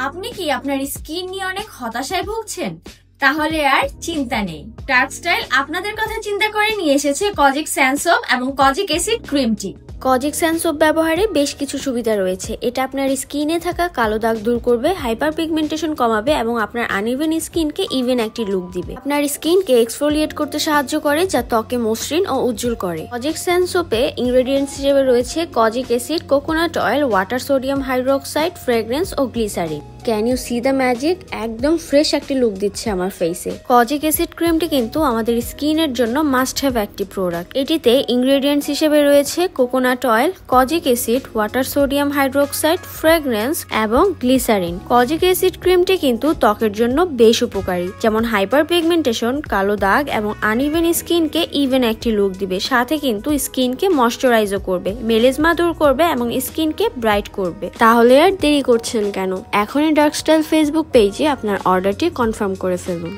আপনি কি আপনার স্কিন নিয়ে অনেক হতাশায় ভুগছেন? তাহলে আর চিন্তা নেই, ডার্ক স্টাইল আপনাদের কথা চিন্তা করে নিয়ে এসেছে কজিক স্যানসোপ এবং কজিক অ্যাসিড ক্রিমটি। কজিক স্যানসোপ ব্যবহারে বেশ কিছু সুবিধা রয়েছে। এটা আপনার স্কিনে থাকা কালো দাগ দূর করবে, হাইপার পিগমেন্টেশন কমাবে এবং আপনার আনইভেন স্কিনকে ইভেন একটি লুক দিবে। আপনার স্কিনকে এক্সফোলিয়েট করতে সাহায্য করে, যা ত্বকে মসৃণ ও উজ্জ্বল করে। কজিক স্যানসোপে ইনগ্রেডিয়েন্টস হিসেবে রয়েছে kojic acid, coconut oil, water sodium hydroxide, fragrance ও glycerine. Can you see the magic? একদম ফ্রেশ একটি লুক দিচ্ছে আমার ফেসে। কজিক অ্যাসিড ক্রিমটি কিন্তু আমাদের স্কিনের জন্য মাস্ট হ্যাভ একটি প্রোডাক্ট। এটিতে ইনগ্রেডিয়েন্টস হিসেবে রয়েছে coconut oil, kojic acid, water sodium hydroxide, fragrance এবং গ্লিসারিন। কজিক অ্যাসিড ক্রিমটি কিন্তু ত্বকের জন্য বেশ উপকারী, যেমন হাইপার পিগমেন্টেশন, কালো দাগ এবং আনইভেন স্কিনকে ইভেন একটি লুক দিবে। সাথে কিন্তু স্কিনকে ময়শ্চারাইজও করবে, মেলেজমা দূর করবে এবং স্কিনকে ব্রাইট করবে। তাহলে আর দেরি করছেন কেন? এখনই ডার্ক স্টাইল ফেসবুক পেজে আপনার অর্ডারটি কনফার্ম করে ফেলুন।